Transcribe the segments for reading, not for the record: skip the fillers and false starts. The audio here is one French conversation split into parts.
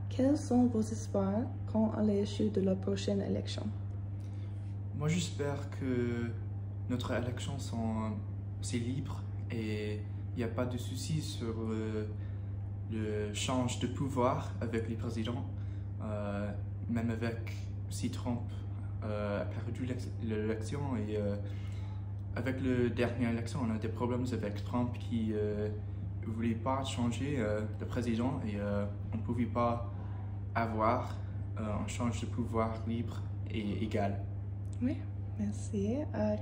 Quels sont vos espoirs quant à l'issue de la prochaine élection? Moi, j'espère que notre élection c'est libre et il n'y a pas de soucis sur le change de pouvoir avec les présidents, même avec si Trump a perdu l'élection et avec la dernière élection, on a des problèmes avec Trump qui ne voulait pas changer le président et on ne pouvait pas avoir un change de pouvoir libre et égal. Oui, merci.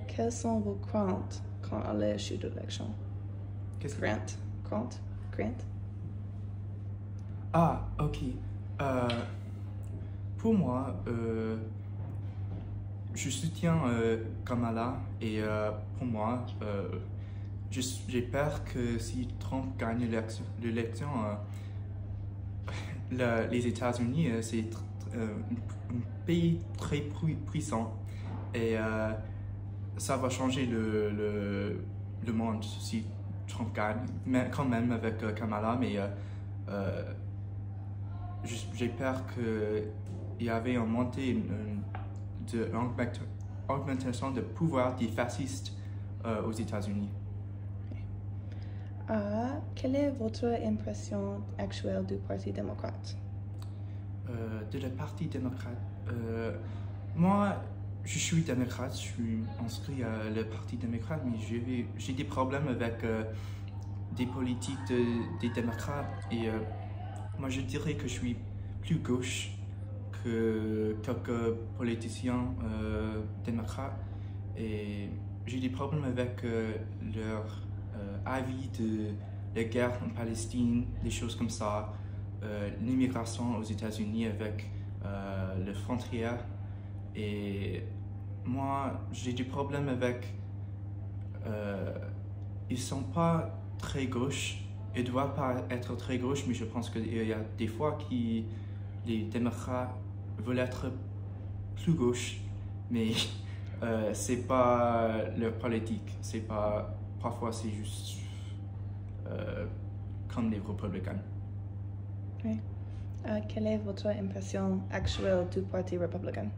Quelles sont vos craintes quant à l'issue de l'élection? Craintes. Ah, ok. Pour moi, je soutiens Kamala et pour moi, j'ai peur que si Trump gagne l'élection, les États-Unis, c'est un pays très puissant et ça va changer le monde si Trump gagne, mais quand même avec Kamala, mais j'ai peur qu'il y avait une montée d'augmentation de pouvoir des fascistes aux États-Unis. Quelle est votre impression actuelle du Parti démocrate? De la Parti démocrate, moi, je suis démocrate, je suis inscrit à le Parti démocrate, mais j'ai des problèmes avec des politiques des démocrates et moi je dirais que je suis plus gauche que quelques politiciens démocrates et j'ai des problèmes avec leur avis de la guerre en Palestine, des choses comme ça, l'immigration aux États-Unis avec les frontières. Et moi, j'ai des problèmes avec... ils sont pas très gauche, ils doivent pas être très gauche, mais je pense qu'il y a des fois que les démocrates veulent être plus gauche, mais c'est pas leur politique, c'est pas... Parfois, c'est juste comme les républicains. Oui. Quelle est votre impression actuelle du Parti républicain?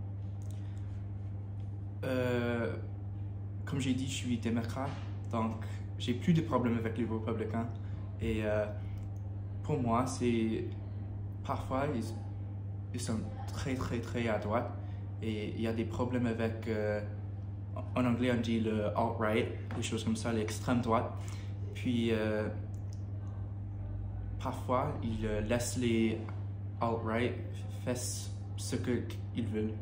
Comme j'ai dit, je suis démocrate, donc j'ai plus de problèmes avec les républicains. Et pour moi, c'est parfois ils sont très à droite et il y a des problèmes avec en anglais on dit le alt-right, des choses comme ça, l'extrême droite. Puis parfois ils laissent les alt-right faire ce qu'ils veulent.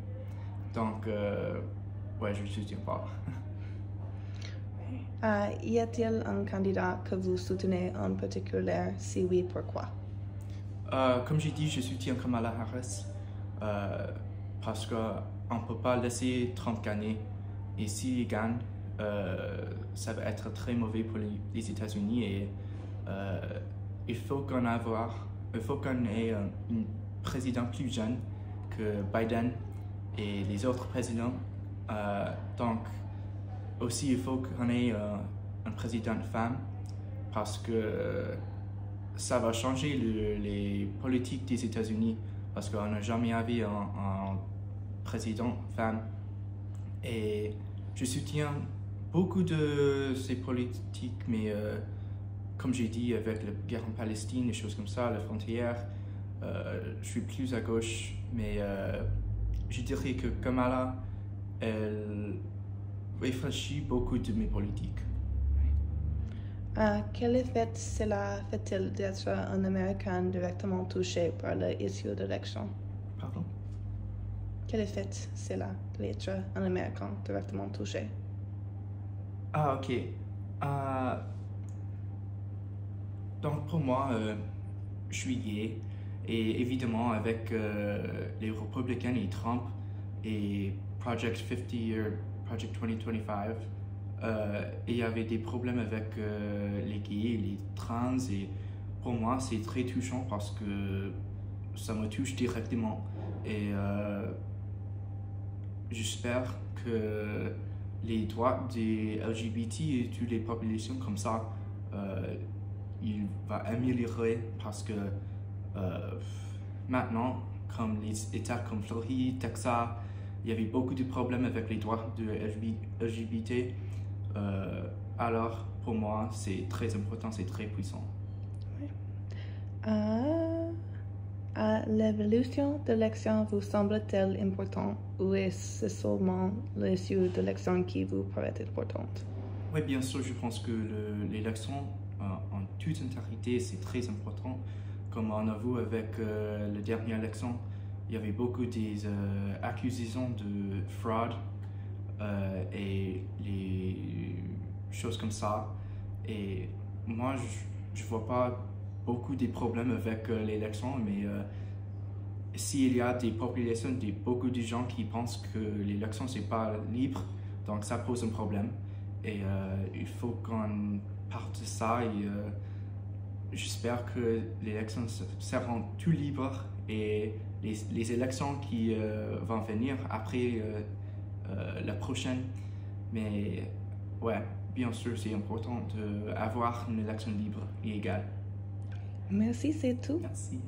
Donc ouais, je ne soutiens pas. Y a-t-il un candidat que vous soutenez en particulier? Si oui, pourquoi? Comme j'ai dit, je soutiens Kamala Harris parce qu'on ne peut pas laisser Trump gagner. Et s'il gagne, ça va être très mauvais pour les États-Unis et il faut qu'on ait un président plus jeune que Biden et les autres présidents. Donc, aussi, il faut qu'on ait un président femme parce que ça va changer les politiques des États-Unis parce qu'on n'a jamais eu un président femme. Et je soutiens beaucoup de ces politiques, mais comme j'ai dit, avec la guerre en Palestine, des choses comme ça, la frontière, je suis plus à gauche, mais je dirais que Kamala, elle réfléchit beaucoup de mes politiques. Quel effet cela fait-il d'être un Américain directement touché par l'issue de l'élection? Pardon? Quel effet cela d'être un Américain directement touché? Ah, ok. Donc pour moi, je suis gay et évidemment avec les républicains et Trump et Project 50 Project 2025, il y avait des problèmes avec les gays, les trans et pour moi c'est très touchant parce que ça me touche directement et j'espère que les droits des LGBT et toutes les populations comme ça, il va améliorer parce que maintenant, comme les États comme Floride, Texas, il y avait beaucoup de problèmes avec les droits de LGBT. Alors, pour moi, c'est très important, c'est très puissant. Oui. L'évolution de l'élection vous semble-t-elle importante ou est-ce seulement l'issue de l'élection qui vous paraît importante? Oui, bien sûr, je pense que l'élection en toute entièreté, c'est très important. Comme on a vu avec la dernière élection, il y avait beaucoup d'accusations de fraude et les choses comme ça. Et moi, je ne vois pas beaucoup de problèmes avec l'élection, mais s'il y a des populations, beaucoup de gens qui pensent que l'élection, c'est pas libre, donc ça pose un problème. Et il faut qu'on parte de ça et j'espère que les élections seront tout libres et les élections qui vont venir après la prochaine. Mais ouais, bien sûr, c'est important d'avoir une élection libre et égale. Merci, c'est tout. Merci.